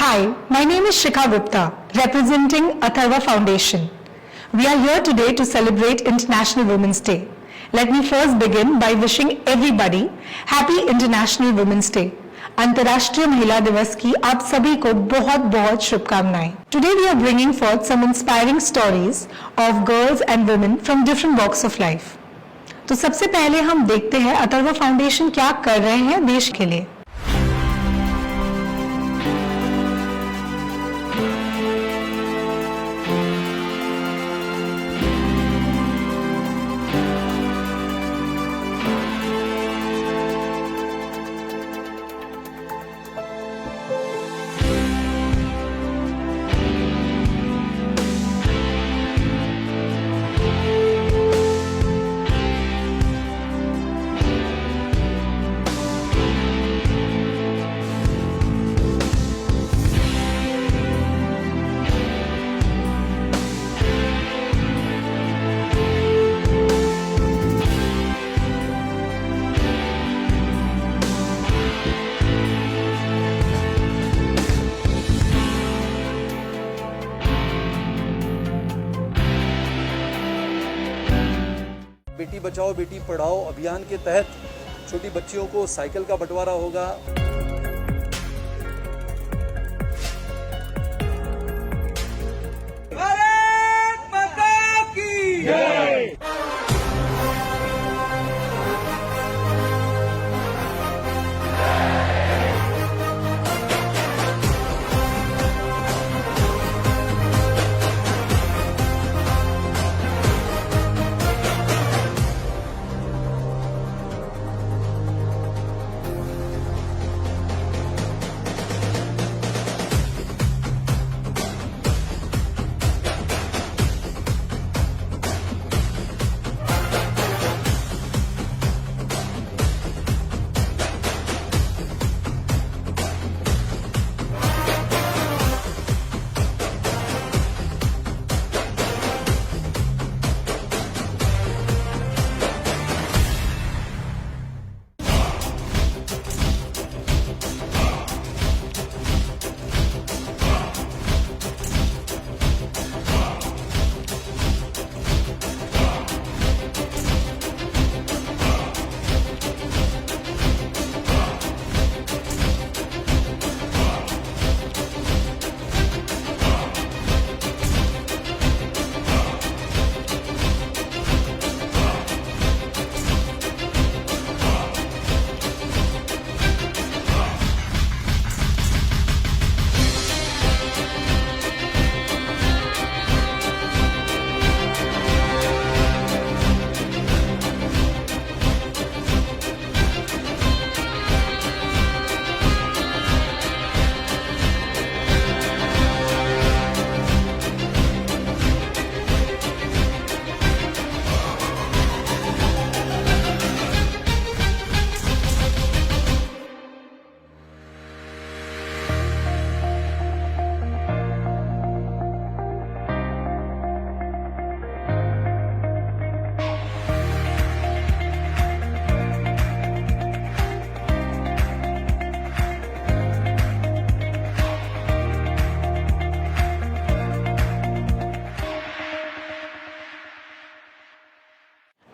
Hi, my name is Shikha Gupta, representing Atharva Foundation. We are here today to celebrate International Women's Day. Let me first begin by wishing everybody Happy International Women's Day. अंतर्राष्ट्रीय महिला दिवस की आप सभी को बहुत बहुत शुभकामनाएं. Today we are bringing forth some inspiring stories of girls and women from different walks of life. तो सबसे पहले हम देखते हैं अथर्वा फाउंडेशन क्या कर रहे हैं देश के लिए. बेटी बचाओ बेटी पढ़ाओ अभियान के तहत छोटी बच्चियों को साइकिल का बंटवारा होगा. भारत माता की जय.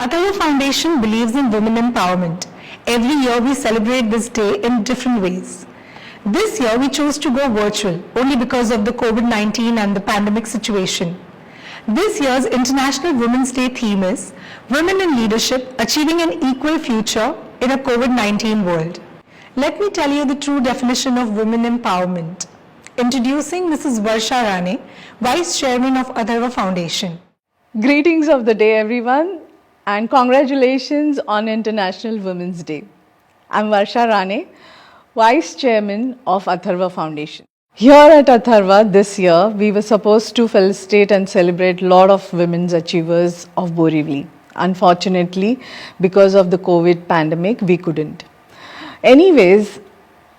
Atharva Foundation believes in women empowerment. Every year we celebrate this day in different ways. This year we chose to go virtual only because of the COVID-19 and the pandemic situation. This year's International Women's Day theme is Women in Leadership Achieving an Equal Future in a COVID-19 World. Let me tell you the true definition of women empowerment. Introducing Mrs. Varsha Rane, Vice Chairman of Atharva Foundation. Greetings of the day, everyone, and congratulations on International Women's Day. I'm Varsha Rane, Vice Chairman of Atharva Foundation. Here at Atharva this year, we were supposed to felicitate and celebrate a lot of women's achievers of Borivali. Unfortunately, because of the COVID pandemic, we couldn't. Anyways,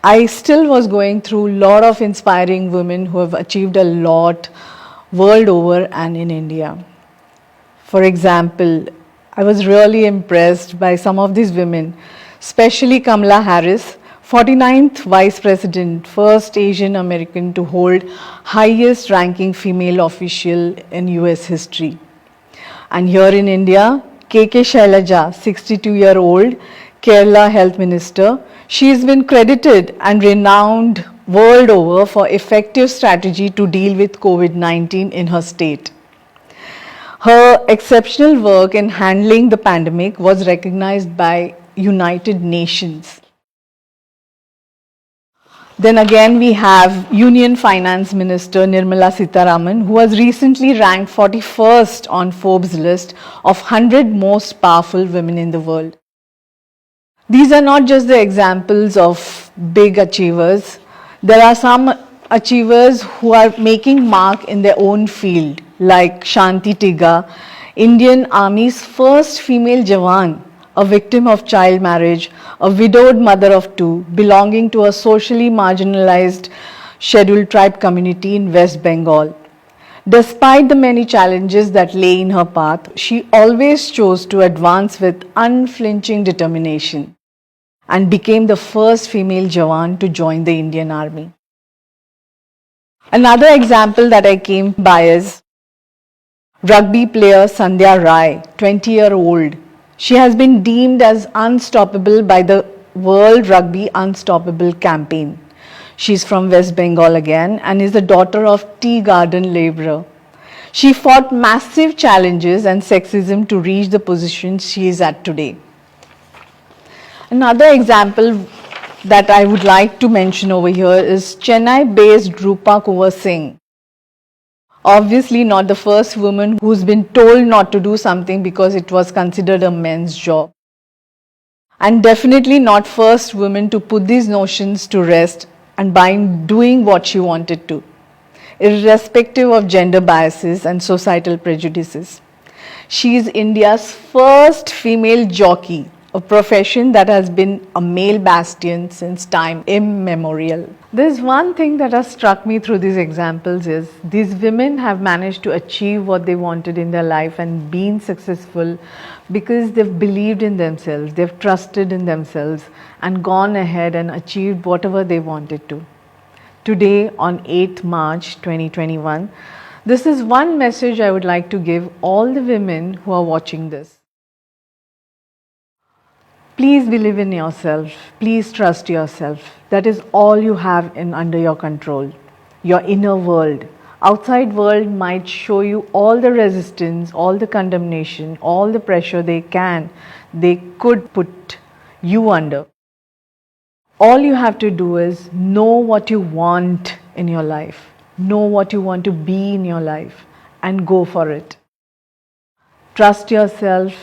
I still was going through a lot of inspiring women who have achieved a lot world over and in India. For example, I was really impressed by some of these women, especially Kamala Harris, 49th Vice President, first Asian American to hold highest ranking female official in US history. And here in India, KK Shailaja, 62-year-old Kerala Health Minister, she has been credited and renowned world over for effective strategy to deal with COVID-19 in her state. Her exceptional work in handling the pandemic was recognized by United Nations. Then again, we have Union Finance Minister Nirmala Sitharaman, who was recently ranked 41st on Forbes list of 100 most powerful women in the world. These are not just the examples of big achievers. There are some achievers who are making mark in their own field, like Shanti Tiga, Indian Army's first female Jawan, a victim of child marriage, a widowed mother of two, belonging to a socially marginalized scheduled tribe community in West Bengal. Despite the many challenges that lay in her path, she always chose to advance with unflinching determination and became the first female Jawan to join the Indian Army. Another example that I came by is rugby player Sandhya Rai, 20-year-old. She has been deemed as unstoppable by the World Rugby Unstoppable campaign. She's from West Bengal again and is the daughter of tea garden laborer. She fought massive challenges and sexism to reach the position she is at today. Another example that I would like to mention over here is Chennai-based Dhrupa Kunwar Singh. Obviously not the first woman who's been told not to do something because it was considered a men's job. And definitely not first woman to put these notions to rest and by doing what she wanted to, irrespective of gender biases and societal prejudices. She is India's first female jockey, a profession that has been a male bastion since time immemorial. There's one thing that has struck me through these examples is these women have managed to achieve what they wanted in their life and been successful because they've believed in themselves, they've trusted in themselves and gone ahead and achieved whatever they wanted to. Today on 8th March 2021, this is one message I would like to give all the women who are watching this. Please believe in yourself. Please trust yourself. That is all you have under your control. Your inner world. Outside world might show you all the resistance, all the condemnation, all the pressure they could put you under. All you have to do is know what you want in your life. Know what you want to be in your life and go for it. Trust yourself,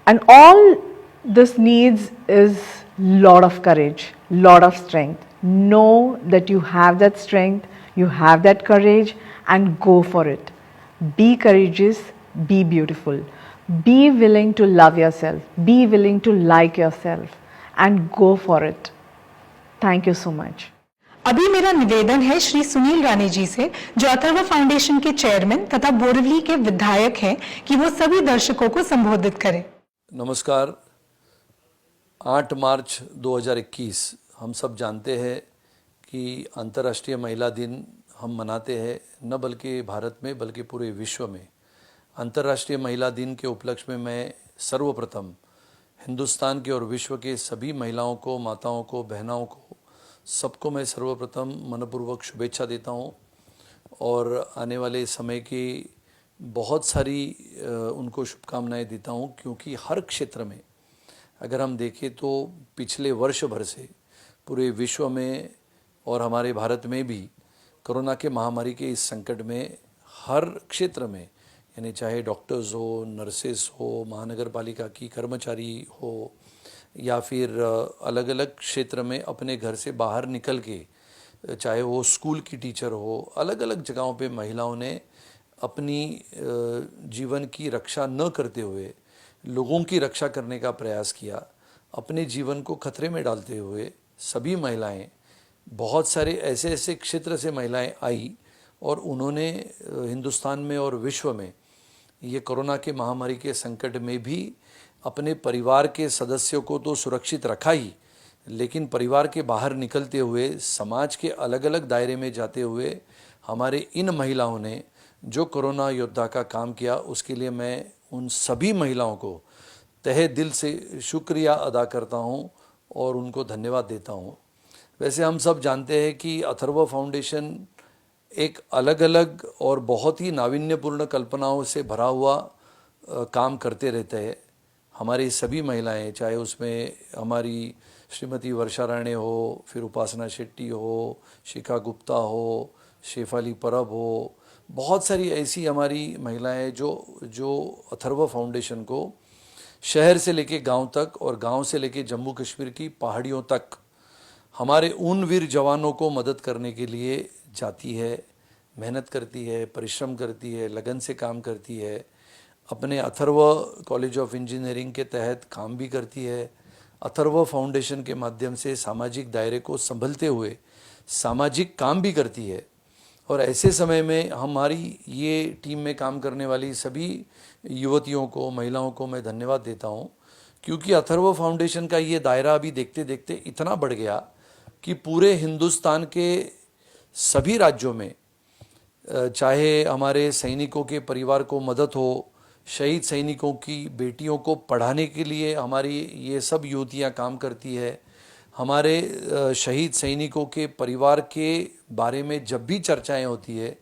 and all this needs is lot of courage, lot of strength. Know that you have that strength, you have that courage, and go for it. Be courageous, be beautiful. Be willing to love yourself, be willing to like yourself, and go for it. Thank you so much. अभी मेरा निवेदन है श्री सुनील राणे जी से, जो Atharva foundation के chairman तथा बोरिवली के विधायक हैं, कि वो सभी दर्शकों को संबोधित करें। नमस्कार। 8 मार्च 2021 हम सब जानते हैं कि अंतर्राष्ट्रीय महिला दिन हम मनाते हैं, न बल्कि भारत में बल्कि पूरे विश्व में। अंतर्राष्ट्रीय महिला दिन के उपलक्ष्य में मैं सर्वप्रथम हिंदुस्तान के और विश्व के सभी महिलाओं को, माताओं को, बहनों को, सबको मैं सर्वप्रथम मनपूर्वक शुभेच्छा देता हूं और आने वाले समय की बहुत सारी उनको शुभकामनाएं देता हूं, क्योंकि हर क्षेत्र में अगर हम देखें तो पिछले वर्ष भर से पूरे विश्व में और हमारे भारत में भी कोरोना के महामारी के इस संकट में हर क्षेत्र में, यानी चाहे डॉक्टर्स हो, नर्सेस हो, महानगर पालिका की कर्मचारी हो या फिर अलग अलग क्षेत्र में अपने घर से बाहर निकल के, चाहे वो स्कूल की टीचर हो, अलग अलग जगहों पे महिलाओं ने अपनी जीवन की रक्षा न करते हुए लोगों की रक्षा करने का प्रयास किया। अपने जीवन को खतरे में डालते हुए सभी महिलाएं, बहुत सारे ऐसे ऐसे क्षेत्र से महिलाएं आई और उन्होंने हिंदुस्तान में और विश्व में ये कोरोना के महामारी के संकट में भी अपने परिवार के सदस्यों को तो सुरक्षित रखा ही, लेकिन परिवार के बाहर निकलते हुए समाज के अलग अलग दायरे में जाते हुए हमारे इन महिलाओं ने जो कोरोना योद्धा का काम किया, उसके लिए मैं उन सभी महिलाओं को तहे दिल से शुक्रिया अदा करता हूं और उनको धन्यवाद देता हूं। वैसे हम सब जानते हैं कि अथर्व फाउंडेशन एक अलग अलग और बहुत ही नाविन्यपूर्ण कल्पनाओं से भरा हुआ काम करते रहते हैं। हमारी सभी महिलाएं, चाहे उसमें हमारी श्रीमती वर्षा राणे हो, फिर उपासना शेट्टी हो, शिखा गुप्ता हो, शेफाली परब हो, बहुत सारी ऐसी हमारी महिलाएं जो अथर्व फाउंडेशन को शहर से लेके गांव तक और गांव से लेके जम्मू कश्मीर की पहाड़ियों तक हमारे उन वीर जवानों को मदद करने के लिए जाती है, मेहनत करती है, परिश्रम करती है, लगन से काम करती है, अपने अथर्व कॉलेज ऑफ इंजीनियरिंग के तहत काम भी करती है, अथर्व फाउंडेशन के माध्यम से सामाजिक दायरे को संभलते हुए सामाजिक काम भी करती है। और ऐसे समय में हमारी ये टीम में काम करने वाली सभी युवतियों को, महिलाओं को मैं धन्यवाद देता हूँ, क्योंकि अथर्व फाउंडेशन का ये दायरा अभी देखते देखते इतना बढ़ गया कि पूरे हिंदुस्तान के सभी राज्यों में, चाहे हमारे सैनिकों के परिवार को मदद हो, शहीद सैनिकों की बेटियों को पढ़ाने के लिए हमारी ये सब युवतियाँ काम करती है। हमारे शहीद सैनिकों के परिवार के बारे में जब भी चर्चाएं होती है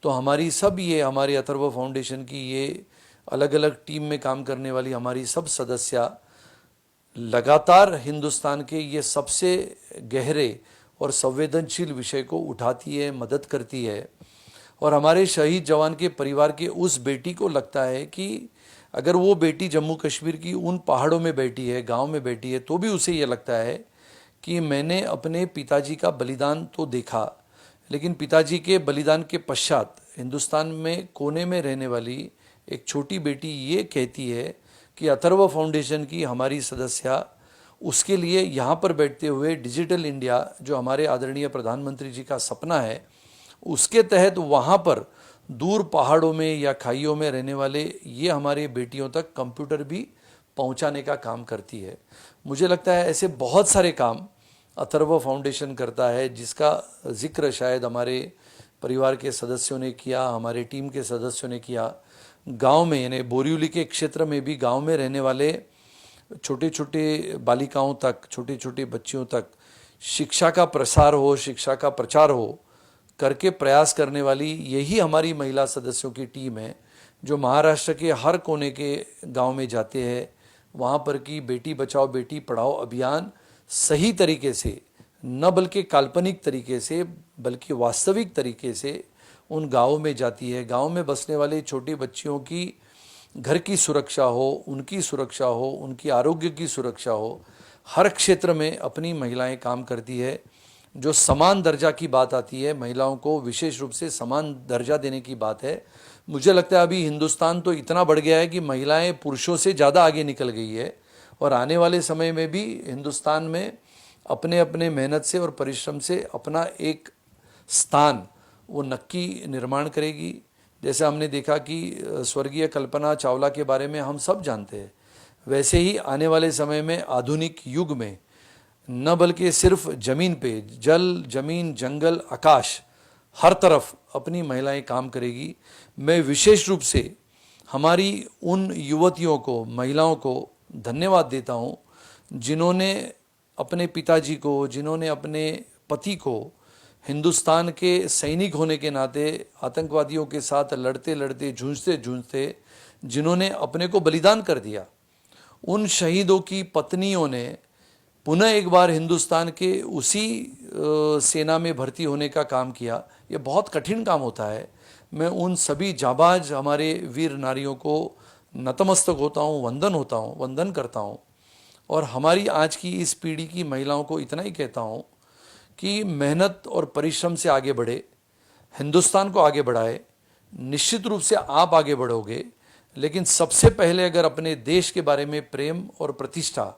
तो हमारी सब ये हमारे अथर्व फाउंडेशन की ये अलग अलग टीम में काम करने वाली हमारी सब सदस्या लगातार हिंदुस्तान के ये सबसे गहरे और संवेदनशील विषय को उठाती है, मदद करती है। और हमारे शहीद जवान के परिवार के उस बेटी को लगता है कि अगर वो बेटी जम्मू कश्मीर की उन पहाड़ों में बैठी है, गांव में बैठी है, तो भी उसे ये लगता है कि मैंने अपने पिताजी का बलिदान तो देखा, लेकिन पिताजी के बलिदान के पश्चात हिंदुस्तान में कोने में रहने वाली एक छोटी बेटी ये कहती है कि अथर्व फाउंडेशन की हमारी सदस्या उसके लिए यहाँ पर बैठते हुए डिजिटल इंडिया, जो हमारे आदरणीय प्रधानमंत्री जी का सपना है, उसके तहत वहाँ पर दूर पहाड़ों में या खाइयों में रहने वाले ये हमारे बेटियों तक कंप्यूटर भी पहुँचाने का काम करती है। मुझे लगता है ऐसे बहुत सारे काम अथर्व फाउंडेशन करता है, जिसका जिक्र शायद हमारे परिवार के सदस्यों ने किया, हमारे टीम के सदस्यों ने किया। गांव में, यानी बोरिवली के क्षेत्र में भी गांव में रहने वाले छोटे छोटे बालिकाओं तक, छोटे छोटे बच्चियों तक शिक्षा का प्रसार हो, शिक्षा का प्रचार हो करके प्रयास करने वाली यही हमारी महिला सदस्यों की टीम है, जो महाराष्ट्र के हर कोने के गांव में जाते हैं। वहाँ पर की बेटी बचाओ बेटी पढ़ाओ अभियान सही तरीके से, न बल्कि काल्पनिक तरीके से, बल्कि वास्तविक तरीके से उन गाँवों में जाती है। गाँव में बसने वाले छोटी बच्चियों की घर की सुरक्षा हो, उनकी सुरक्षा हो, उनकी आरोग्य की सुरक्षा हो, हर क्षेत्र में अपनी महिलाएं काम करती है। जो समान दर्जा की बात आती है, महिलाओं को विशेष रूप से समान दर्जा देने की बात है, मुझे लगता है अभी हिंदुस्तान तो इतना बढ़ गया है कि महिलाएं पुरुषों से ज़्यादा आगे निकल गई है, और आने वाले समय में भी हिंदुस्तान में अपने अपने मेहनत से और परिश्रम से अपना एक स्थान वो नक्की निर्माण करेगी। जैसे हमने देखा कि स्वर्गीय कल्पना चावला के बारे में हम सब जानते हैं, वैसे ही आने वाले समय में आधुनिक युग में न बल्कि सिर्फ ज़मीन पे, जल, ज़मीन, जंगल, आकाश, हर तरफ अपनी महिलाएं काम करेगी। मैं विशेष रूप से हमारी उन युवतियों को, महिलाओं को धन्यवाद देता हूँ जिन्होंने अपने पिताजी को, जिन्होंने अपने पति को हिंदुस्तान के सैनिक होने के नाते आतंकवादियों के साथ लड़ते लड़ते, जूझते जूझते जिन्होंने अपने को बलिदान कर दिया, उन शहीदों की पत्नियों ने पुनः एक बार हिंदुस्तान के उसी सेना में भर्ती होने का काम किया। ये बहुत कठिन काम होता है। मैं उन सभी जाबाज हमारे वीर नारियों को नतमस्तक होता हूँ, वंदन करता हूँ। और हमारी आज की इस पीढ़ी की महिलाओं को इतना ही कहता हूँ कि मेहनत और परिश्रम से आगे बढ़े, हिंदुस्तान को आगे बढ़ाए। निश्चित रूप से आप आगे बढ़ोगे, लेकिन सबसे पहले अगर अपने देश के बारे में प्रेम और प्रतिष्ठा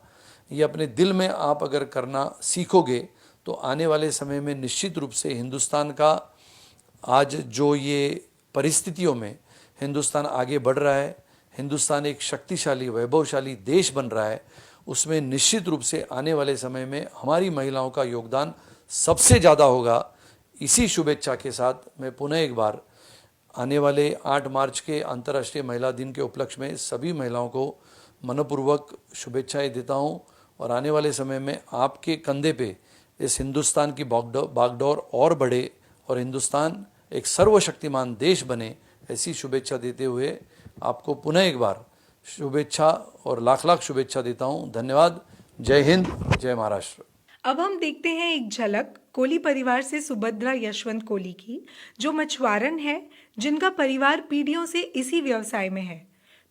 ये अपने दिल में आप अगर करना सीखोगे तो आने वाले समय में निश्चित रूप से हिंदुस्तान का आज जो ये परिस्थितियों में हिंदुस्तान आगे बढ़ रहा है, हिंदुस्तान एक शक्तिशाली, वैभवशाली देश बन रहा है, उसमें निश्चित रूप से आने वाले समय में हमारी महिलाओं का योगदान सबसे ज़्यादा होगा। इसी शुभेच्छा के साथ मैं पुनः एक बार आने वाले 8 मार्च के अंतर्राष्ट्रीय महिला दिन के उपलक्ष्य में सभी महिलाओं को मनपूर्वक शुभेच्छाएं देता हूं और आने वाले समय में आपके कंधे पे इस हिंदुस्तान की बागडोर और बढ़े और हिंदुस्तान एक सर्वशक्तिमान देश बने, ऐसी शुभेच्छा देते हुए आपको पुनः एक बार शुभेच्छा और लाख लाख शुभेच्छा देता हूं। धन्यवाद। जय हिंद, जय महाराष्ट्र। अब हम देखते हैं एक झलक कोली परिवार से सुभद्रा यशवंत कोली की, जो मछुआरन है, जिनका परिवार पीढ़ियों से इसी व्यवसाय में है।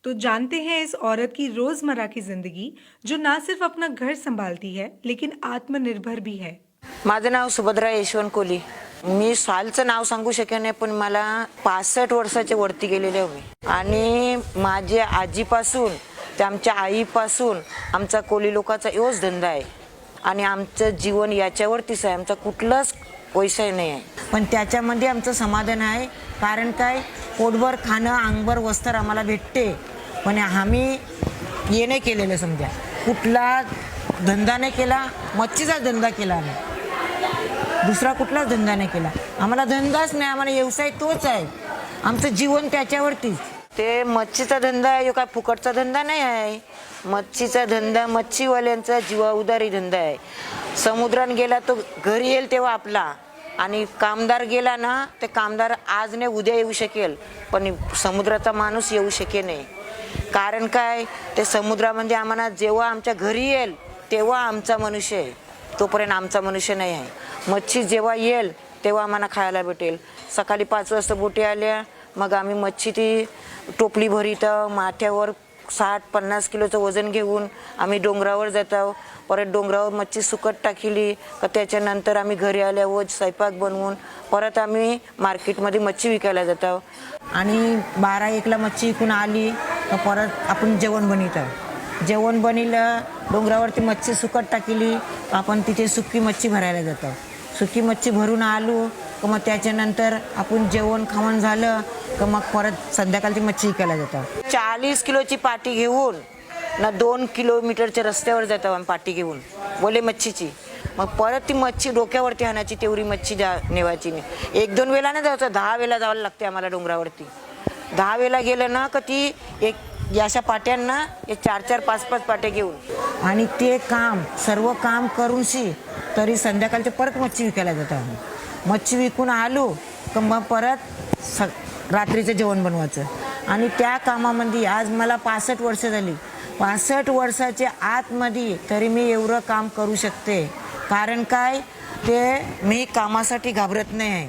तो जानते हैं इस औरत की रोजमर्रा की जिंदगी, जो ना सिर्फ अपना घर संभालती है लेकिन आत्मनिर्भर भी है। माझं नाव सुभद्रा यशवंत कोली। मी सालचं नाव सांगू शकेन नाही, पण मला 65 वर्षाच्या वरती गेलेले होते आणि माझ्या आजीपासून ते आमच्या आईपासून आमचा कोली लोकांचा एवढाच धंदा आहे आणि आमचं जीवन याच्यावरतीच आहे। आमचा कुठलाच पैसा नाही आहे, पण त्याच्यामध्ये आमचं समाधान आहे। कारण काय, पोटभर खाणं, अंगभर वस्त्र आम्हाला भेटते, पण आम्ही हे नाही केलेलं, समजा कुठला धंदा नाही केला, मच्छीचा धंदा केला आम्ही, दुसरा कुठलाच धंदा नाही केला। आम्हाला धंदाच नाही, आम्हाला व्यवसाय तोच आहे, आमचं जीवन त्याच्यावरतीच। ते मच्छीचा धंदा आहे, काय फुकटचा धंदा नाही आहे। मच्छीचा धंदा मच्छीवाल्यांचा जीवा उधारी धंदा आहे। समुद्रात गेला तो घरी येईल तेव्हा आपला, आणि कामदार गेला ना, ते कामदार आज नाही उद्या येऊ शकेल, पण समुद्राचा माणूस येऊ शके नाही। कारण काय, ते समुद्रामध्ये आम्हाला जेव्हा आमच्या घरी येईल तेव्हा आमचा मनुष्य आहे, तोपर्यंत आमचा मनुष्य नाही आहे। मच्छी जेव्हा येईल तेव्हा आम्हाला खायला भेटेल। सकाळी 5 वाजता बोटी आल्या, मग आम्ही मच्छी ती टोपली भरितो, माथ्यावर 60-50 किलोचं वजन घेऊन आम्ही डोंगरावर जातो। परत डोंगरावर मच्छी सुकट टाकली का त्याच्यानंतर आम्ही घरी आल्यावर स्वयंपाक बनवून परत आम्ही मार्केटमध्ये मच्छी विकायला जातो। आणि 12-1ला मच्छी विकून आली तर परत आपण जेवण बनवतो। जेवण बनवलं, डोंगरावरती मच्छी सुकट टाकली, आपण तिथे सुकी मच्छी भरायला जातो। सुकी मच्छी भरून आलो का मग त्याच्यानंतर आपण जेवण खावण झालं का मग परत संध्याकाळची मच्छी विकायला जातो। 40 किलोची पाटी घेऊन ना 2 किलोमीटरच्या रस्त्यावर जातो आम्ही पाटी घेऊन, बोले मच्छीची। मग परत ती मच्छी डोक्यावरती आणायची, तेवढी मच्छी नेवायची नाही। 1-2 वेळा नाही जायचं, 10 वेळा जावं लागते आम्हाला डोंगरावरती। 10 वेळा गेलं ना का ती एक याशा पाट्यांना 4-4, 5-5 पाट्या घेऊन आणि ते काम सर्व काम करून तरी संध्याकाळचे परत मच्छी विकायला जातो आम्ही। मच्छी विकून आलो का मग परत रात्रीचं जेवण बनवायचं। आणि त्या कामामध्ये आज मला 65 वर्ष झाली। 65 वर्षाच्या आतमध्ये तरी मी एवढं काम करू शकते। कारण काय, ते मी कामासाठी घाबरत नाही आहे।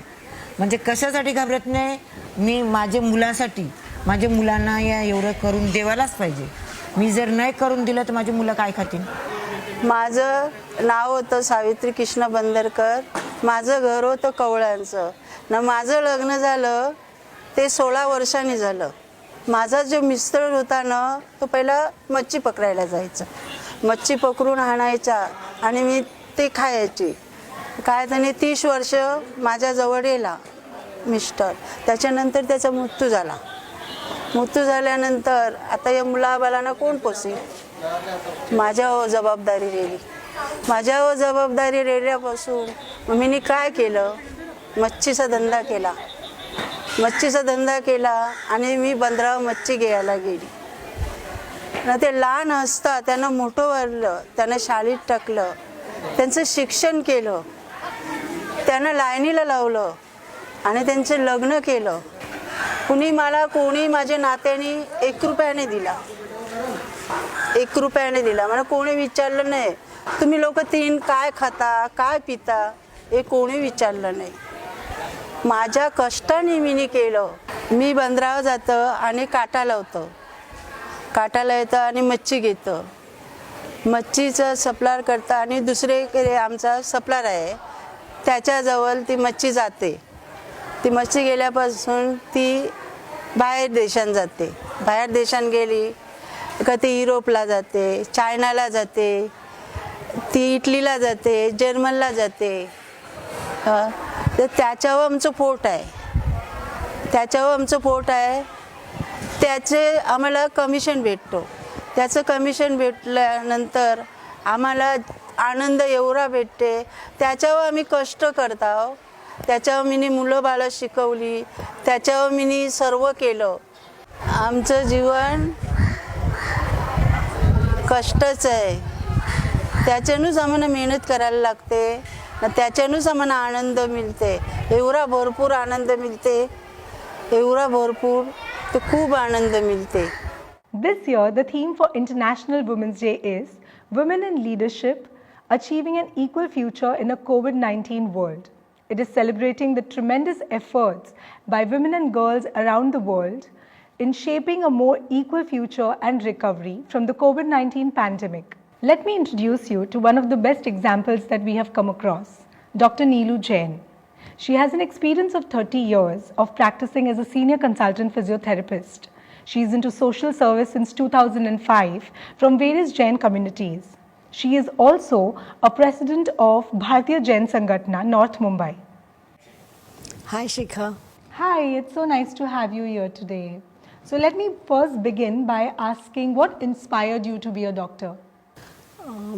म्हणजे कशासाठी घाबरत नाही, मी माझ्या मुलासाठी, माझ्या मुलांना या एवढं करून देवायलाच पाहिजे। मी जर नाही करून दिलं तर माझी मुलं काय खातील। माझं नाव होतं सावित्री कृष्ण बंदरकर। माझं घर होतं कवळ्यांचं ना। माझं लग्न झालं ते 16 वर्षांनी झालं। माझा जो मिस्टर होता ना, तो पहिला मच्छी पकडायला जायचा, मच्छी पकडून आणायचा आणि मी ते खायची। काय त्याने 30 वर्ष माझ्याजवळ येला मिस्टर। त्याच्यानंतर त्याचा मृत्यू झाला। मृत्यू झाल्यानंतर आता या मुलाबाळांना कोण पोसेल, माझ्यावर जबाबदारी राहिली। माझ्यावर जबाबदारी राहिल्यापासून मी काय केलं, मच्छीचा धंदा केला। मच्छीचा धंदा केला आणि मी बंदरावर मच्छी घ्यायला गेली ना। ते लहान असता त्यांना मोठं वाढलं, त्यांना शाळेत टाकलं, त्यांचं शिक्षण केलं, त्यांना लाईनीला लावलं आणि त्यांचं लग्न केलं। कोणी माझ्या नात्याने 1 रुपयाने दिला, 1 रुपयाने दिला। मला कोणी विचारलं नाही, तुम्ही लोक 3 काय खाता, काय पिता, हे कोणी विचारलं नाही। माझ्या कष्टाने मी केलं। मी बंदरावर जातं आणि काटा लावतं, काटाला येतं आणि मच्छी घेतं, मच्छीचं सप्लायर करतं आणि दुसरे आमचा सप्लायर आहे त्याच्याजवळ ती मच्छी जाते। ती मच्छी गेल्यापासून ती बाहेर देशात जाते। बाहेर देशात गेली का ती युरोपला जाते, चायनाला जाते, ती इटलीला जाते, जर्मनला जाते। तर त्याच्यावर आमचं पोट आहे, त्याच्यावर आमचं पोट आहे, त्याचे आम्हाला कमिशन भेटतो। त्याचं कमिशन भेटल्यानंतर आम्हाला आनंद एवढा भेटते. त्याच्यावर आम्ही कष्ट करत आहोत. त्याच्यावर मी मुलं बाळं शिकवली, त्याच्यावर मी सर्व केलं. आमचं जीवन कष्टच आहे. त्याच्यानंच आम्हाला मेहनत करायला लागते, त्याच्यानंच आम्हाला आनंद मिळते. एवढा भरपूर आनंद मिळते, एवढा भरपूर, ते खूप आनंद मिळते. This year, the theme for International Women's Day is Women in Leadership, Achieving an Equal Future in a COVID-19 World. It is celebrating the tremendous efforts by women and girls around the world in shaping a more equal future and recovery from the COVID-19 pandemic. Let me introduce you to one of the best examples that we have come across, Dr. Neelu Jain. She has an experience of 30 years of practicing as a senior consultant physiotherapist. She is into social service since 2005 from various Jain communities. She is also a president of Bharatiya Jain Sangatna, North Mumbai. Hi Shikha. Hi, it's so nice to have you here today. So let me first begin by asking what inspired you to be a doctor?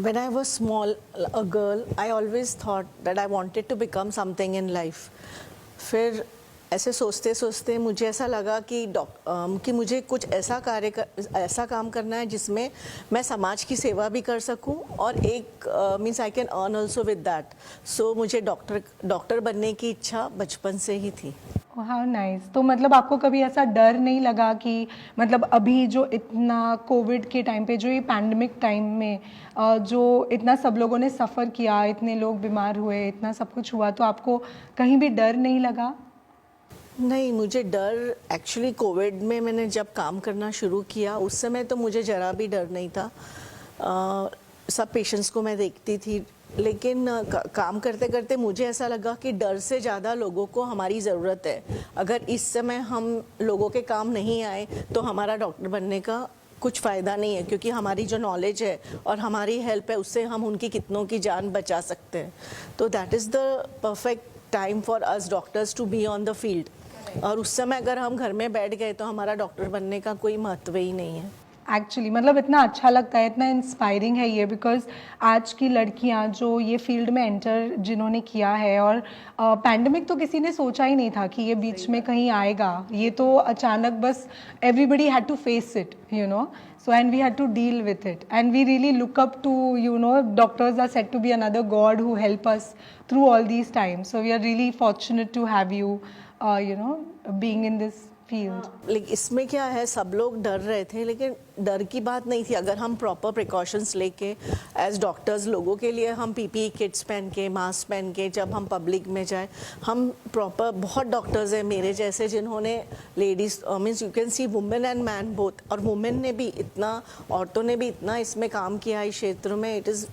When I was small, a girl, I always thought that I wanted to become something in life. फिर ऐसे सोचते सोचते मुझे ऐसा लगा कि मुझे कुछ ऐसा काम करना है जिसमें मैं समाज की सेवा भी कर सकूं और एक means I can earn also with that. So मुझे डॉक्टर बनने की इच्छा बचपन से ही थी. How nice. तो मतलब आपको कभी ऐसा डर नहीं लगा कि मतलब अभी जो इतना कोविड के टाइम पे, जो ये पैंडमिक टाइम में जो इतना सब लोगों ने सफ़र किया, इतने लोग बीमार हुए, इतना सब कुछ हुआ, तो आपको कहीं भी डर नहीं लगा? नहीं, मुझे डर एक्चुअली कोविड में मैंने जब काम करना शुरू किया उस समय तो मुझे ज़रा भी डर नहीं था. सब पेशेंट्स को मैं देखती थी, लेकिन काम करते करते मुझे ऐसा लगा कि डर से ज़्यादा लोगों को हमारी ज़रूरत है. अगर इस समय हम लोगों के काम नहीं आए तो हमारा डॉक्टर बनने का कुछ फ़ायदा नहीं है, क्योंकि हमारी जो नॉलेज है और हमारी हेल्प है उससे हम उनकी कितनों की जान बचा सकते हैं. तो that is the perfect time for us doctors to be on the field. और उस समय अगर हम घर में बैठ गए तो हमारा डॉक्टर बनने का कोई महत्व ही नहीं है. एक्चुअली मतलब इतना अच्छा लगता है, इतना इंस्पायरिंग है ये, बिकॉज आज की लड़कियां जो ये फील्ड में एंटर जिन्होंने किया है, और पैंडमिक तो किसी ने सोचा ही नहीं था कि ये बीच में कहीं आएगा. ये तो अचानक बस everybody had to face it, you know. So and we had to deal with it, and we really look up to, you know, doctors are said to be another god who help us through all these times. So we are really fortunate to have you, you know, being in this field. लेकिन इसमें क्या है, सब लोग डर रहे थे, लेकिन डर की बात नहीं थी. अगर हम प्रॉपर प्रिकॉशंस लेके एज डॉक्टर्स लोगों के लिए हम पीपीई किट्स पहन के, मास्क पहन के जब हम पब्लिक में जाए, हम प्रॉपर, बहुत डॉक्टर्स हैं मेरे जैसे जिन्होंने ladies means you can see women and man both, और वुमेन ने भी इतना, औरतों ने भी इतना इसमें काम किया इस क्षेत्र में. इट इज़,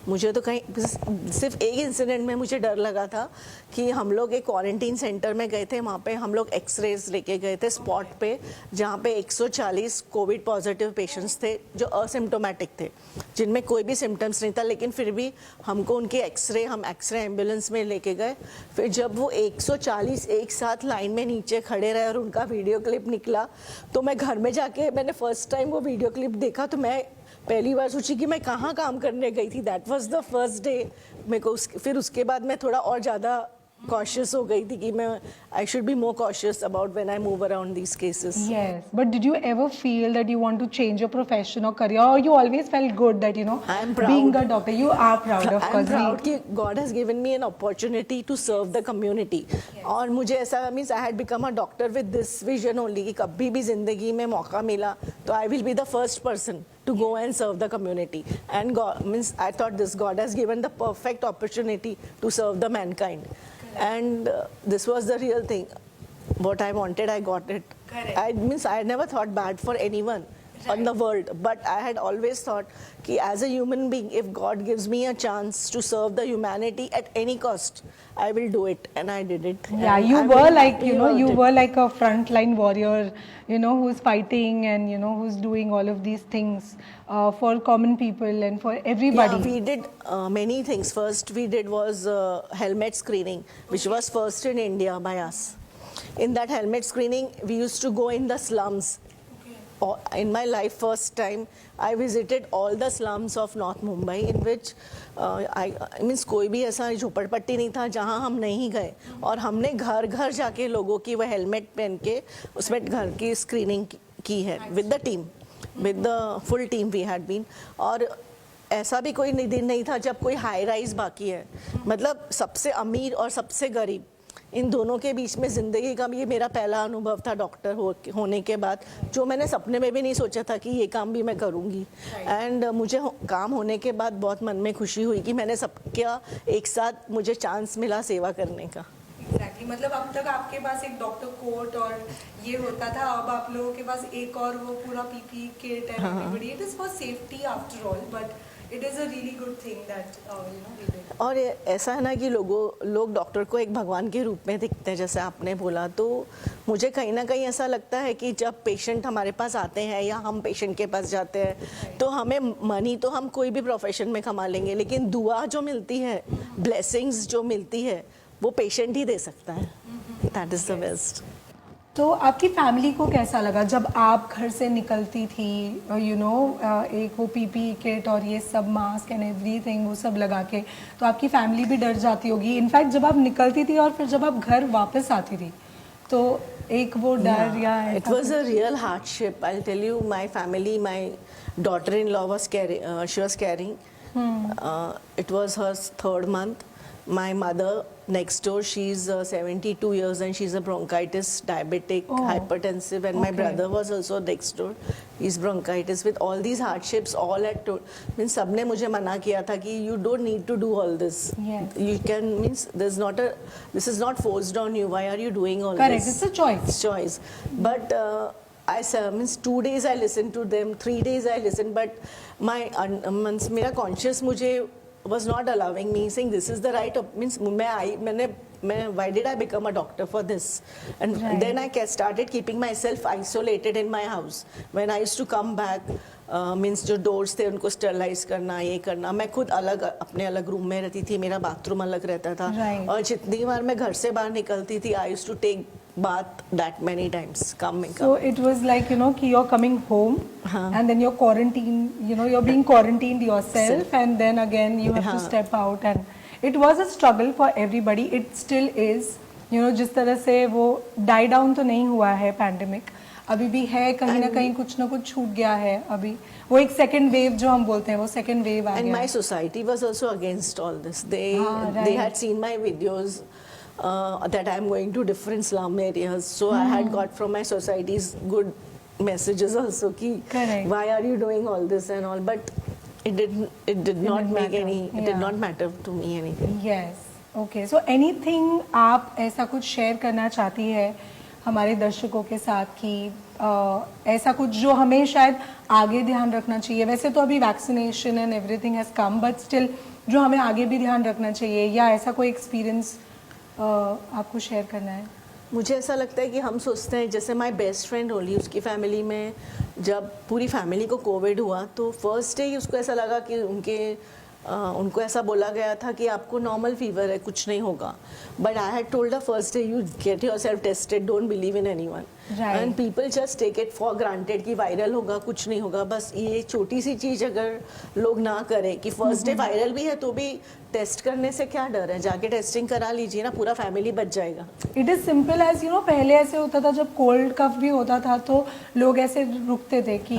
मुझे तो कहीं सिर्फ एक इंसिडेंट में मुझे डर लगा था कि हम लोग एक क्वारंटीन सेंटर में गए थे. वहाँ पे हम लोग एक्सरेज लेके गए थे स्पॉट पे, जहाँ पे 140 कोविड पॉजिटिव पेशेंट्स थे जो असिम्टोमेटिक थे, जिनमें कोई भी सिम्टम्स नहीं था, लेकिन फिर भी हमको उनके हम एक्सरे एम्बुलेंस में लेके गए. फिर जब वो 140 एक साथ लाइन में नीचे खड़े रहे और उनका वीडियो क्लिप निकला, तो मैं घर में जाके मैंने फर्स्ट टाइम वो वीडियो क्लिप देखा, तो मैं पहली बार सोची कि मैं कहाँ काम करने गई थी. That was the first day. मेरे को फिर उसके बाद मैं थोड़ा और ज़्यादा कॉशियस हो गई थी कि मैं I should be more cautious about when I move around these cases. Yes, but did you ever feel that you want to change your profession or career, or you always felt good that, you know, I am proud. being a doctor? You are proud, of I am course. proud कि God has given me an opportunity to serve the community. और मुझे ऐसा means I had become a doctor with this vision only कि कभी भी जिंदगी में मौका मिला तो I will be the first person to go and serve the community. And God means I thought this God has given the perfect opportunity to serve the mankind. And this was the real thing. What I wanted, I got it. I means I never thought bad for anyone on the world, but I had always thought कि as a human being, if God gives me a chance to serve the humanity at any cost, I will do it, and I did it. Yeah, And you I'm were very like, happy you know, about you it. were like a frontline warrior, you know, who's fighting and, you know, who's doing all of these things for common people and for everybody. Yeah, we did many things. First we did was helmet screening, which was first in India by us. In that helmet screening, we used to go in the slums in my life first time I visited all the slums of North Mumbai in which I means कोई भी ऐसा झोपड़पट्टी नहीं था जहाँ हम नहीं गए और हमने घर घर जाके लोगों की वह हेलमेट पहन के उसमें घर की स्क्रीनिंग की है with the team with the full team we had been. और ऐसा भी कोई दिन नहीं था जब कोई हाई राइज बाकी है, मतलब सबसे अमीर और सबसे गरीब इन दोनों के बीच में ज़िंदगी का ये मेरा पहला अनुभव था डॉक्टर होने के बाद, जो मैंने सपने में भी नहीं सोचा था कि ये काम भी मैं करूँगी। एंड मुझे काम होने के बाद बहुत मन में खुशी हुई कि मैंने सबका एक साथ मुझे चांस मिला सेवा करने का। एग्जैक्टली मतलब अब तक आपके पास एक डॉक्टर कोट और ये होता था, अब आप लोगों के पास एक और वो पूरा PPE kit and everybody, it is for safety after all, but it is a really good thing that we did. और ऐसा है ना कि लोग डॉक्टर को एक भगवान के रूप में दिखते हैं जैसे आपने बोला, तो मुझे कहीं ना कहीं ऐसा लगता है कि जब पेशेंट हमारे पास आते हैं या हम पेशेंट के पास जाते हैं तो हमें मनी तो हम कोई भी प्रोफेशन में कमा लेंगे, लेकिन दुआ जो मिलती है, ब्लेसिंग्स जो मिलती है, वो पेशेंट ही दे सकता है। That is the best. तो आपकी फैमिली को कैसा लगा जब आप घर से निकलती थी, एक वो पीपी किट और ये सब मास्क एंड एवरीथिंग वो सब लगा के, तो आपकी फैमिली भी डर जाती होगी। इनफैक्ट जब आप निकलती थी और फिर जब आप घर वापस आती थी तो एक वो डर या it was a real hardship. I tell you, my family, my daughter in law was caring, it was her third month. My mother next door, she's 72 years and she's a bronchitis, diabetic, hypertensive, and my brother was also next door. He's bronchitis with all these hardships, all at means सबने मुझे मना किया था कि you don't need to do all this. Yes. You can means this is not forced on you. Why are you doing all Correct, this? it's a choice. It's choice. But means 2 days I listened to them, 3 days I listened, but my मेरा conscious मुझे was not allowing me, saying this is the right means why did I become a doctor for this? And then I started keeping myself isolated in my house. When I used to come back, means जो doors थे उनको sterilize करना, ये करना, मैं खुद अपने अलग रूम में रहती थी, मेरा बाथरूम अलग रहता था। और जितनी बार मैं घर से बाहर निकलती थी, I used to take bath that many times. So it was like, कि you're coming home and then you're quarantined, you're being quarantined yourself and then again you have to step out, and it was a struggle for everybody. It still is, जिस तरह से वो die down तो नहीं हुआ है pandemic, अभी भी है, कहीं ना कहीं कुछ ना कुछ छूट गया है। अभी वो एक सेकेंड वेव जो हम बोलते हैं, वो सेकेंड वेव आ गया। And my society was also against all this. They had seen my videos that I'm going to different slum areas, so I had got from my society's good messages also ki why are you doing all this and all, but it did not make any, it did not matter to me anything. Yes, okay. So anything आप ऐसा कुछ share करना चाहती है हमारे दर्शकों के साथ कि ऐसा कुछ जो हमें शायद आगे ध्यान रखना चाहिए? वैसे तो अभी vaccination and everything has come, but still जो हमें आगे भी ध्यान रखना चाहिए, या ऐसा कोई एक्सपीरियंस आपको शेयर करना है? मुझे ऐसा लगता है कि हम सोचते हैं, जैसे माय बेस्ट फ्रेंड होली, उसकी फैमिली में जब पूरी फैमिली को कोविड हुआ तो फर्स्ट डे ही उसको ऐसा लगा कि उनको ऐसा बोला गया था कि आपको नॉर्मल फीवर है, कुछ नहीं होगा। But I had told the first day, you get yourself tested, don't believe in anyone, and people just take it for granted कि वायरल होगा, कुछ नहीं होगा। बस ये छोटी सी चीज़ अगर लोग ना करें कि फर्स्ट डे वायरल भी है तो भी टेस्ट करने से क्या डर है, जाके टेस्टिंग करा लीजिए ना, पूरा फैमिली बच जाएगा। इट इज़ सिंपल एज पहले ऐसे होता था, जब कोल्ड कफ भी होता था तो लोग ऐसे रुकते थे कि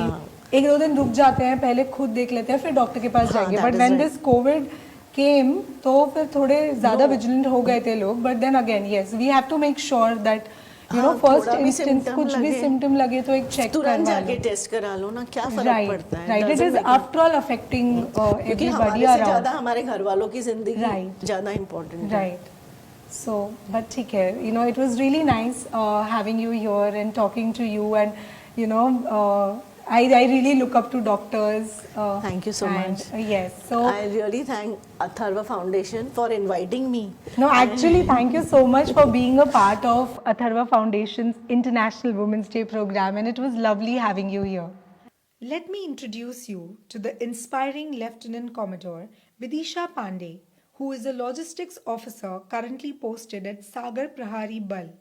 1-2 दिन रुक जाते हैं, पहले खुद देख लेते हैं, फिर डॉक्टर के पास जाएंगे। But when this Covid came तो फिर थोड़े ज़्यादा विजिलेंट हो गए थे लोग। But then again yes, we have to make sure that first instance कुछ भी सिम्टम लगे तो एक चेक तुरंत जाके टेस्ट करा लो ना, क्या फर्क पड़ता है। Right, it is after all affecting everybody around, ज़्यादा हमारे घर वालों की जिंदगी ज़्यादा इम्पोर्टेंट है। राइट, so but ठीक है, it was really nice having you here and talking to you, and I really look up to doctors. Thank you so much. Yes, so I really thank Atharva Foundation for inviting me. No, actually, thank you so much for being a part of Atharva Foundation's International Women's Day program, and it was lovely having you here. Let me introduce you to the inspiring Lieutenant Commodore Vidisha Pandey, who is a logistics officer currently posted at Sagar Prahari Bal,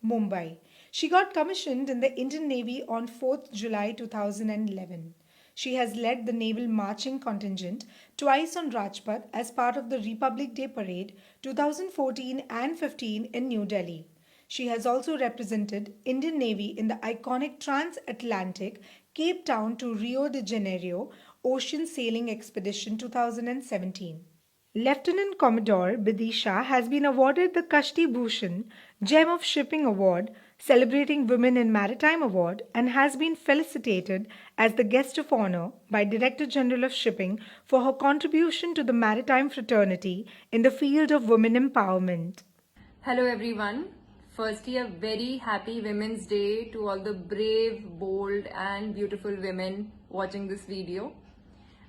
Mumbai. She got commissioned in the Indian Navy on 4th July 2011. She has led the naval marching contingent twice on Rajpath as part of the Republic Day Parade 2014 and 15 in New Delhi. She has also represented Indian Navy in the iconic transatlantic Cape Town to Rio de Janeiro Ocean Sailing Expedition 2017. Lieutenant Commodore Bidisha has been awarded the Kashti Bhushan Gem of Shipping Award, Celebrating Women in Maritime Award, and has been felicitated as the guest of honor by Director General of Shipping for her contribution to the maritime fraternity in the field of women empowerment. Hello everyone. Firstly, a very happy Women's Day to all the brave, bold and beautiful women watching this video.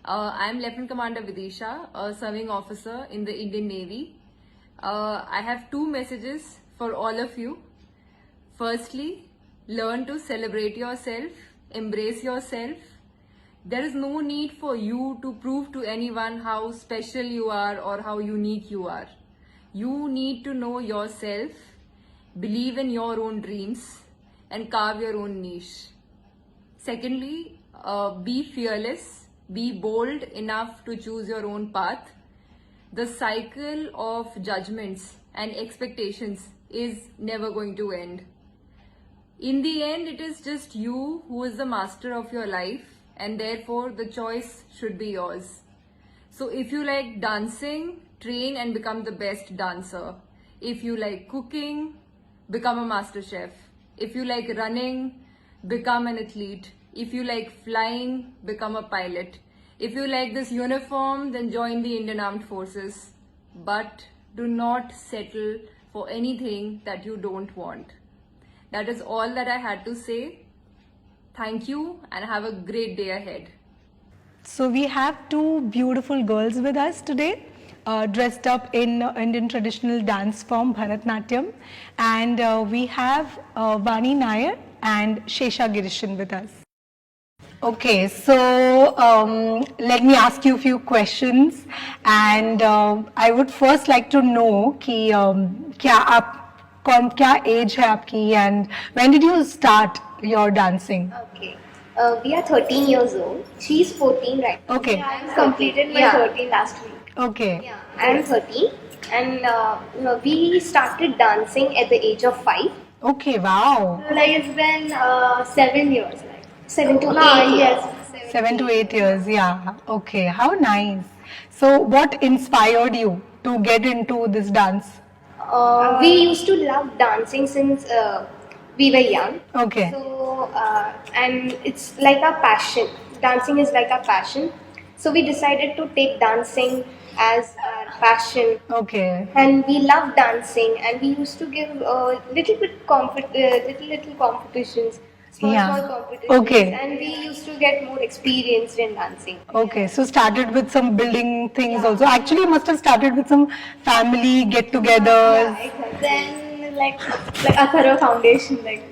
I am Lieutenant Commander Vidisha, a serving officer in the Indian Navy. I have two messages for all of you. Firstly, learn to celebrate yourself, embrace yourself. There is no need for you to prove to anyone how special you are or how unique you are. You need to know yourself, believe in your own dreams and carve your own niche. Secondly, be fearless, be bold enough to choose your own path. The cycle of judgments and expectations is never going to end. In the end, it is just you who is the master of your life, and therefore the choice should be yours. So if you like dancing, train and become the best dancer. If you like cooking, become a master chef. If you like running, become an athlete. If you like flying, become a pilot. If you like this uniform, then join the Indian Armed Forces. But do not settle for anything that you don't want. That is all that I had to say. Thank you and have a great day ahead. So we have two beautiful girls with us today, dressed up in Indian traditional dance form Bharatnatyam, and we have Vani Nair and Shesha Girishan with us. Okay, so let me ask you a few questions, and I would first like to know कि क्या age है आपकी, and when did you start your dancing? Okay. We are 13 years old. She's 14 right now. Okay. I completed my 13 last week. Okay. Yeah, I am 13 and we started dancing at the age of 5. Okay, wow. Like it's been 7 years. 7 to 8 years. 7 to 8 years, yeah. Okay, how nice. So what inspired you to get into this dance? We used to love dancing since we were young. Okay. So, and it's like a passion. Dancing is like a passion. So we decided to take dancing as our passion. Okay. And we love dancing, and we used to give little competitions, small competitions. Okay. And we used to get more experienced in dancing. Okay, so started with some building things also. Actually, you must have started with some family get-togethers. Yeah, exactly. Then like Atharva Foundation, like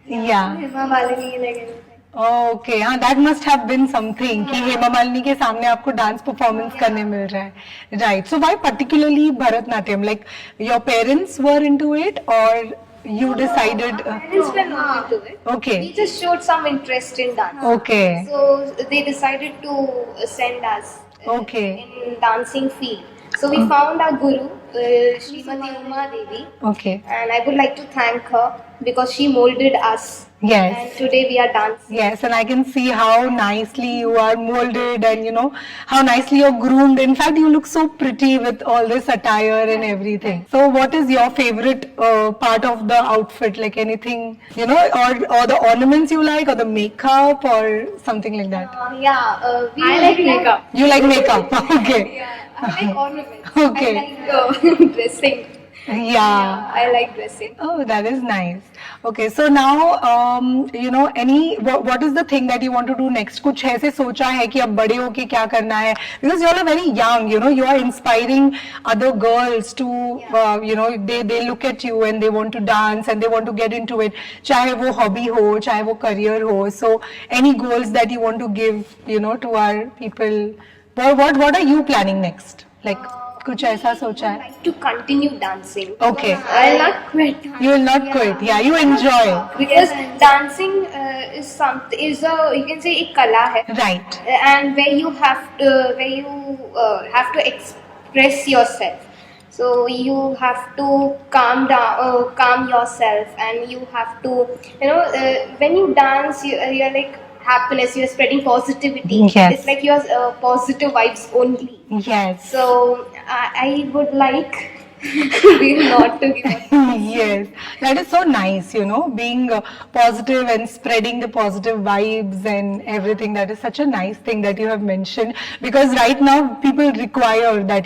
Yeah. Hema Malini, like everything. Okay, हाँ, that must have been something कि हेमा मालिनी के सामने आपको dance performance करने मिल रहा है, right? So why particularly Bharatnatyam? Like your parents were into it, or you decided? Parents were not into it. Okay. We just showed some interest in dance. Okay. So they decided to send us Okay. in dancing field. So we found our guru, Srimati Uma Devi, Okay. and I would like to thank her because she molded us. Yes. And today we are dancing. Yes, and I can see how nicely you are molded, and you know how nicely you're groomed. In fact, you look so pretty with all this attire and everything. So, what is your favorite part of the outfit? Like anything, you know, or the ornaments you like, or the makeup, or something like that? I like makeup. You like makeup? Okay. I like ornaments. Okay. I like dressing. Yeah. I like dressing. Oh, that is nice. Okay, so now you know, what is the thing that you want to do next? कुछ ऐसे सोचा है कि अब बड़े होके क्या करना है? Because you all are very young, you know, you are inspiring other girls to, you know, they look at you and they want to dance and they want to get into it. चाहे वो hobby हो, चाहे वो career हो. So, any goals that you want to give, you know, to our people? What are you planning next? Like कुछ ऐसा सोचा है? like to continue dancing. Okay. I'll not quit. You will not quit. Yeah, you enjoy. Because dancing is something, is a, you can say, a kala hai. Right. And where you have to express yourself. So you have to calm down, calm yourself, and you have to, when you dance, you're like happiness. You're spreading positivity. Yes. It's like you're positive vibes only. Yes. So I would like you not to give up. Yes, that is so nice, being positive and spreading the positive vibes and everything. That is such a nice thing that you have mentioned, because right now people require that,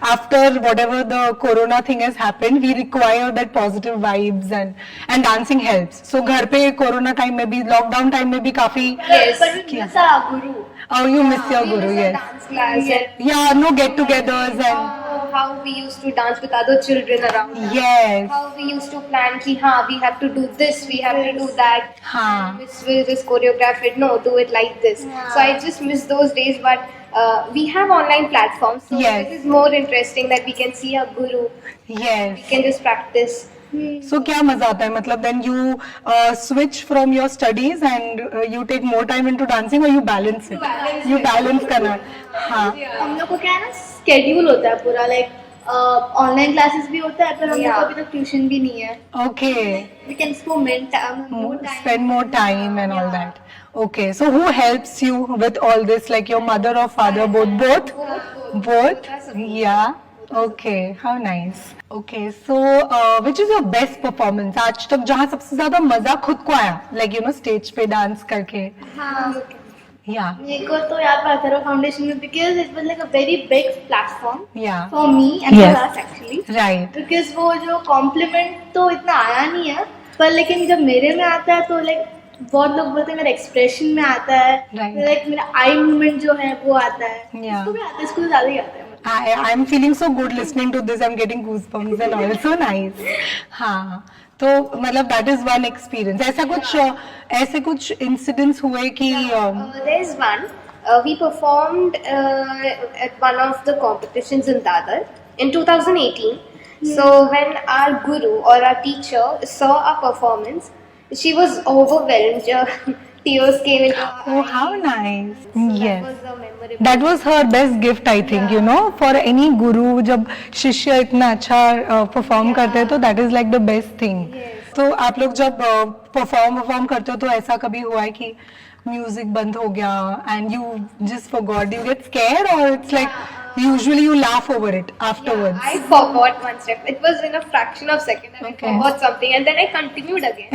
after whatever the corona thing has happened, we require that positive vibes, and dancing helps. So घर पे corona time में भी, lockdown time में भी काफी Yes, but we miss our guru. Oh, you miss your guru, yes. Dance class. Yeah, no get-togethers and How we used to dance with other children around us. yes. How we used to plan ki we have to do this, we have to do that. हाँ. This will just choreograph it. No, do it like this. So I just miss those days, but we have online platforms. So Yes. it is more interesting that we can see a guru. Yes. We can just practice. So क्या मजा आता है, मतलब then you switch from your studies and you take more time into dancing, or you balance it? You balance करना है. हाँ. हम लोग को क्या है ना, स्केड्यूल होता है पूरा, लाइक ऑनलाइन क्लासेस भी होता है, पर हम लोग को अभी तक ट्यूशन भी नहीं है. Okay. We can Spend more time and all that. Okay. So who helps you with all this? Like your mother or father? Both? Both? Yeah. Okay. How nice. Okay. So which is your best performance? आज तक जहाँ सबसे ज्यादा मजा खुद को आया? Like stage पे dance करके. Yeah. मेरे को तो यहाँ पर अथर्व फाउंडेशन में, because it was like a very big platform Yeah. For me and Yes. For us actually, Right. Because वो जो कॉम्प्लीमेंट तो इतना आया नहीं है, पर लेकिन जब मेरे में आता है तो लाइक बहुत लोग बोलते हैं मेरा एक्सप्रेशन में आता है, Right. लाइक मेरा आई मूवमेंट जो है वो आता है. Yeah. इसको भी आता है, इसको ज्यादा ही आता है. I'm feeling so good listening to this. I'm getting goosebumps and all. So nice. हाँ. तो मतलब that is one experience. ऐसे कुछ incidents हुए कि There's one. We performed at one of the competitions in Dadar in 2018. So when our guru or our teacher saw our performance, she was overwhelmed. Tears came into her oh, eyes. how nice. Yes. That was a memorable. That was her best gift, I think, for any guru. जब शिष्य इतना अच्छा perform करते हैं तो that is like the best thing. तो आप लोग जब perform करते हो तो ऐसा कभी हुआ है कि म्यूजिक बंद हो गया and you just forgot? You get scared, or it's like usually you laugh over it afterwards? I forgot one step. It was in a fraction of a second and Okay. I forgot something, and then I continued again.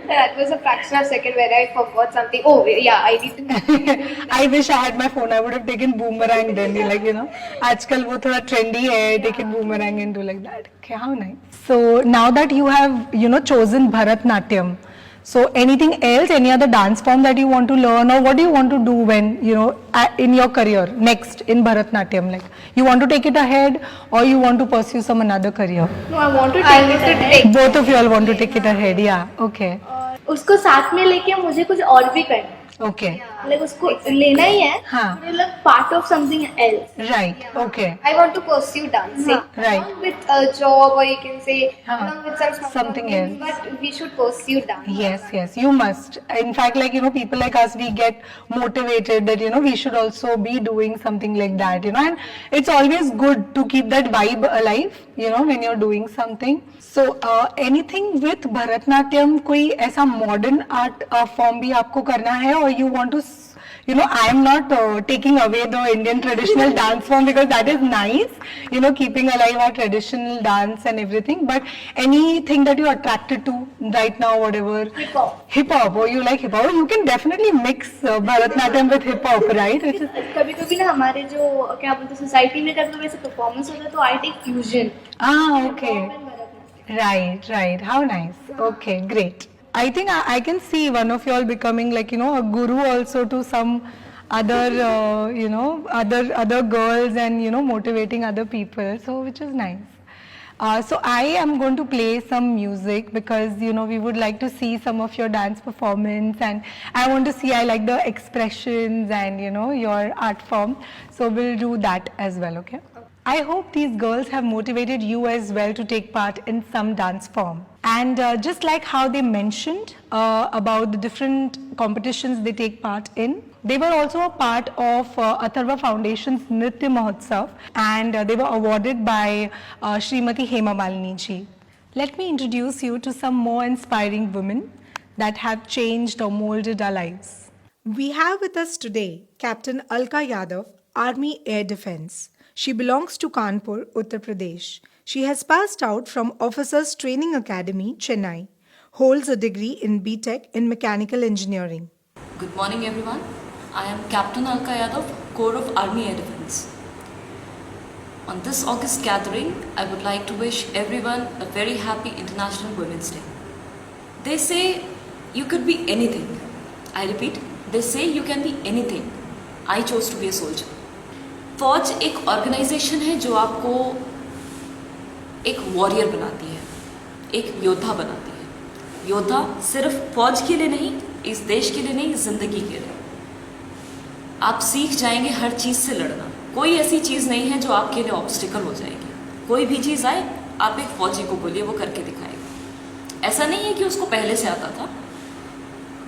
That was a fraction of a second where I forgot something. Oh yeah, I need to. I wish I had my phone. I would have taken boomerang then. Like आजकल वो थोड़ा trendy है. Take it boomerang and do like that. Okay, how nice. So now that you have chosen Bharatnatyam, so anything else, any other dance form that you want to learn, or what do you want to do when in your career next in Bharatnatyam? Like you want to take it ahead, or you want to pursue some another career? No, I want to take it ahead. Both of you all want to take it ahead. Yeah. Okay. उसको साथ में लेके मुझे कुछ और भी करना है. Okay. लाइक उसको लेना ही है, हाँ. मतलब part of something else. Right. Okay. I want to pursue dancing. Right. Not with a job, or you can say along with some Something things, else. but we should pursue dance. Yes, you must. In fact, like, people like us, we get motivated that, we should also be doing something like that, and it's always good to keep that vibe alive, when you're doing something. So, anything with Bharatnatyam, कोई ऐसा modern art form भी आपको करना है, or you want to, I am not taking away the Indian traditional dance form, because that is nice, keeping alive our traditional dance and everything, but anything that you're attracted to right now, whatever. Hip hop, or you like hip hop, you can definitely mix Bharatnatyam with hip hop, right? कभी कभी ना हमारे जो क्या बोलते हैं society में कभी कभी ऐसे परफॉर्मेंस होता है तो I take fusion. Okay. Right. How nice. Okay, great. I think I can see one of you all becoming like, a guru also to some other, other girls, and, motivating other people. So, which is nice. So I am going to play some music because we would like to see some of your dance performance, and I want to see, I like the expressions and your art form. So we'll do that as well, okay? I hope these girls have motivated you as well to take part in some dance form. And just like how they mentioned about the different competitions they take part in, they were also a part of Atharva Foundation's Nritya Mahotsav, and they were awarded by Srimati Hema Malini ji. Let me introduce you to some more inspiring women that have changed or molded our lives. We have with us today Captain Alka Yadav, Army Air Defence. She belongs to Kanpur, Uttar Pradesh. She has passed out from Officers Training Academy, Chennai. Holds a degree in BTech in Mechanical Engineering. Good morning everyone. I am Captain Alka Yadav, Corps of Army Air Defence. On this August gathering, I would like to wish everyone a very happy International Women's Day. They say you could be anything. I repeat, they say you can be anything. I chose to be a soldier. फौज एक organisation है जो आपको एक warrior बनाती है, एक योद्धा बनाती है। योद्धा सिर्फ फौज के लिए नहीं, इस देश के लिए नहीं, जिंदगी के लिए। आप सीख जाएंगे हर चीज़ से लड़ना। कोई ऐसी चीज़ नहीं है जो आपके लिए ऑब्स्टिकल हो जाएगी। कोई भी चीज़ आए, आप एक फौजी को बोलिए, वो करके दिखाएगा। ऐसा नहीं है कि उसको पहले से आता था,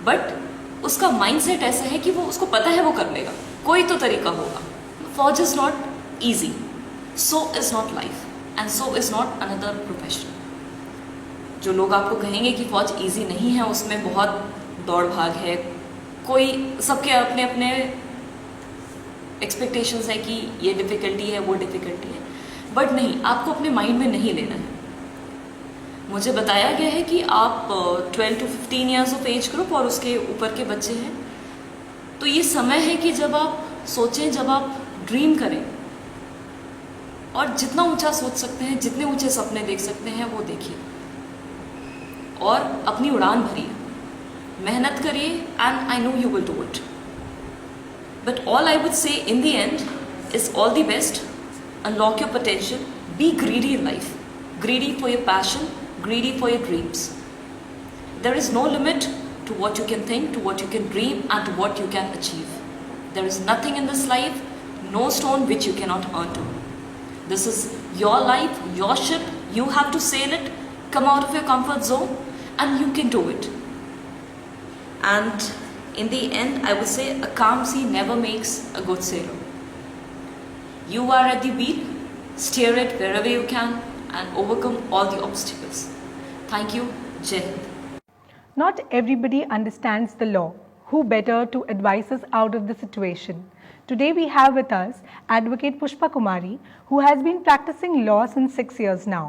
बट उसका माइंडसेट ऐसा है कि वो उसको पता है वो कर लेगा, कोई तो तरीका होगा। फौज is not easy, so is not life, and so is not another profession. जो लोग आपको कहेंगे कि फौज ईजी नहीं है, उसमें बहुत दौड़ भाग है, कोई सबके अपने अपने एक्सपेक्टेशंस है कि ये डिफ़िकल्टी है, वो डिफ़िकल्टी है, बट नहीं, आपको अपने माइंड में नहीं लेना है। मुझे बताया गया है कि आप 12 to 15 years of age group और उसके ऊपर के बच्चे हैं, तो ये समय है कि जब आप सोचें, जब आप ड्रीम करें, और जितना ऊंचा सोच सकते हैं, जितने ऊंचे सपने देख सकते हैं, वो देखिए और अपनी उड़ान भरिए, मेहनत करिए, and I know you will do it. But all I would say in the end is all the best, unlock your potential, B greedy in life, greedy for your passion, greedy for your dreams. There is no limit to what you can think, to what you can dream, and to what you can achieve. There is nothing in this life, no stone which you cannot earn to. This is your life, your ship, you have to sail it, come out of your comfort zone, and you can do it. And in the end, I would say a calm sea never makes a good sailor. You are at the wheel, steer it wherever you can, and overcome all the obstacles. Thank you. Jai Hind. Not everybody understands the law. Who better to advise us out of the situation? Today we have with us Advocate Pushpa Kumari, who has been practicing law since 6 years now.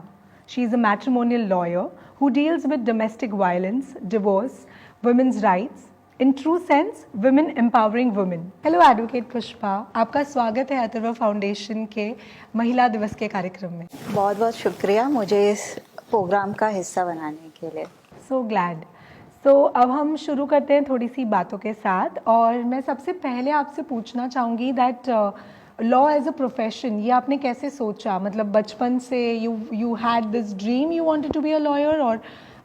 She is a matrimonial lawyer who deals with domestic violence, divorce, women's rights, in true sense, women empowering women. Hello Advocate Pushpa, आपका स्वागत है Atharva foundation के महिला दिवस के कार्यक्रम में। बहुत बहुत शुक्रिया मुझे इस प्रोग्राम का हिस्सा बनाने के लिए। So glad. So अब हम शुरू करते हैं थोड़ी सी बातों के साथ, और मैं सबसे पहले आपसे पूछना चाहूँगी that law as a profession, ये आपने कैसे सोचा? मतलब बचपन से you had this dream, you wanted to be a lawyer, और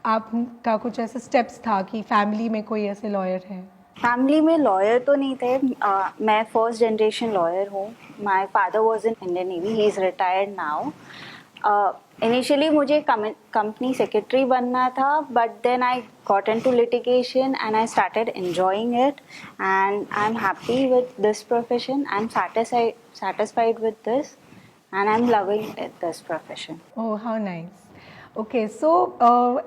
आपका कुछ ऐसे स्टेप्स था कि फैमिली में कोई ऐसे लॉयर है? फैमिली में लॉयर तो नहीं थे, मैं फर्स्ट जनरेशन लॉयर हूँ। My father was in Indian Navy, he is retired now. Initially मुझे कंपनी सेक्रेटरी बनना था, but then I got into litigation and I started enjoying it, and I am happy with this profession. I am satisfied with this, and I'm loving this profession. Oh, how nice. Okay, so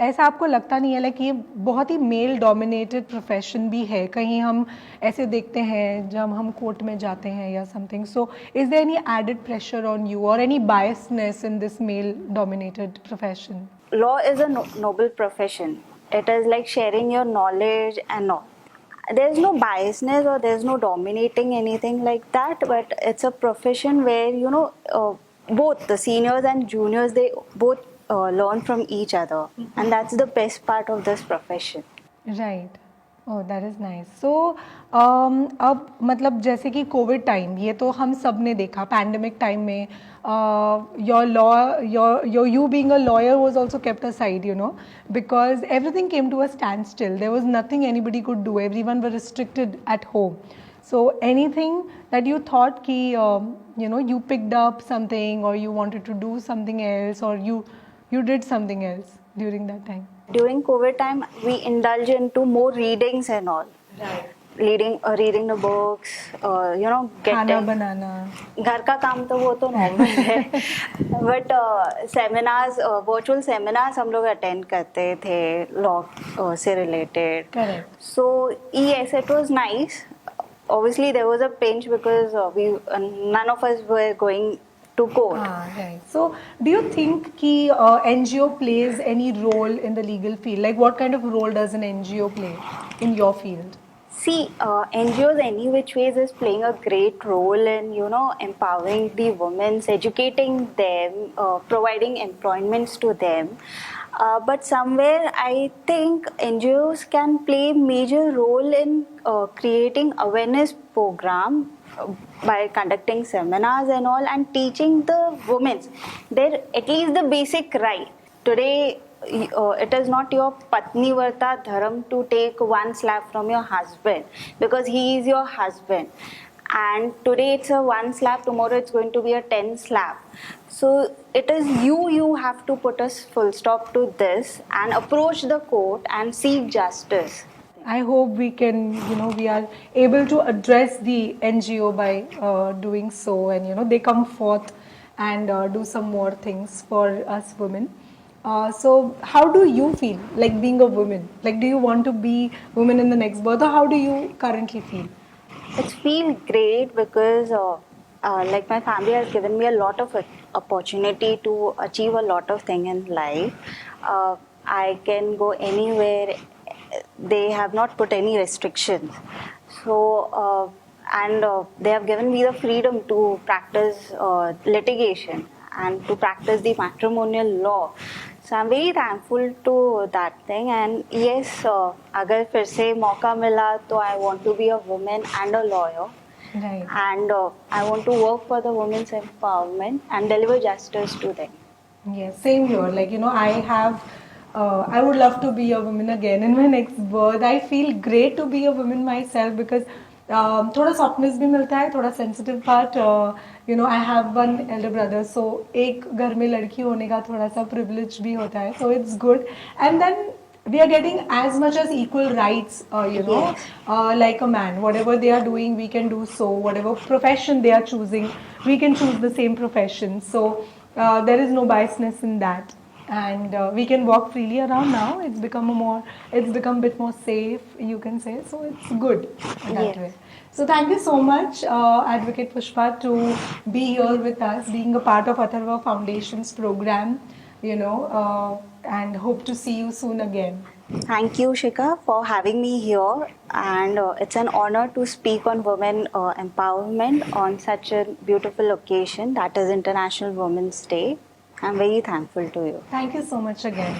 ऐसा आपको लगता नहीं है like ये बहुत ही mail dominated profession भी है? कहीं हम ऐसे देखते हैं जब हम कोर्ट में जाते हैं या something, so is there any added pressure on you और any biasness in this male dominated profession? Law is a noble profession. It is like sharing your knowledge and all. There's no biasness or there's no dominating anything like that, but it's a profession where both the seniors and juniors, they both learn from each other, and that's the best part of this profession. Right. Oh that is nice. So अब मतलब जैसे कि Covid time, ये तो हम सब ने देखा पैंडमिक टाइम में. Your law you being a lawyer was also kept aside, you know, because everything came to a standstill. There was nothing anybody could do. Everyone were restricted at home. So anything that you thought ki you know, you picked up something or you wanted to do something else, or you did something else during that time? During COVID time, we indulge into more readings and all. Right. Reading the books, you know, खाना getting बनाना. घर का काम तो वो तो normal है. But seminars, virtual seminars हम लोग अटेंड करते थे लॉ से related. Correct. So yes, it was nice. Obviously there was a pinch because none of us were going to court. Right. So, do you think कि NGO plays any role in the legal field? Like, what kind of role does an NGO play in your field? See, NGOs any which ways is playing a great role in, you know, empowering the women, educating them, providing employments to them. But somewhere I think NGOs can play major role in creating awareness program by conducting seminars and all, and teaching the women their at least the basic right. Today, it is not your patni varta dharam to take one slap from your husband because he is your husband. And today it's a one slap, tomorrow it's going to be a 10 slap. So it is you have to put a full stop to this and approach the court and seek justice. I hope we can, you know, we are able to address the NGO by doing so, and you know, they come forth and do some more things for us women. So how do you feel like being a woman? Like, do you want to be woman in the next birth, or how do you currently feel? It feels great because like my family has given me a lot of opportunity to achieve a lot of things in life. I can go anywhere. They have not put any restrictions. So and they have given me the freedom to practice litigation and to practice the matrimonial law. So I'm very thankful to that thing. And yes, अगर फिर से मौका मिला तो I want to be a woman and a lawyer. Right. And I want to work for the women's empowerment and deliver justice to them. Yes, same here. Like, you know, I would love to be a woman again in my next birth. I feel great to be a woman myself because थोड़ा softness भी मिलता है, थोड़ा sensitive part. You know, I have one elder brother, so एक घर में लड़की होने का थोड़ा सा privilege भी होता है. So it's good. And then we are getting as much as equal rights, you know, like a man. Whatever they are doing, we can do so. Whatever profession they are choosing, we can choose the same profession. So there is no biasness in that. And we can walk freely around now. It's become a bit more safe, you can say. So it's good that way. So thank you so much, Advocate Pushpa, to be here with us, being a part of Atharva Foundation's program, you know, and hope to see you soon again. Thank you, Shika, for having me here. And it's an honor to speak on women empowerment on such a beautiful occasion, that is International Women's Day. I'm very thankful to you. Thank you so much again.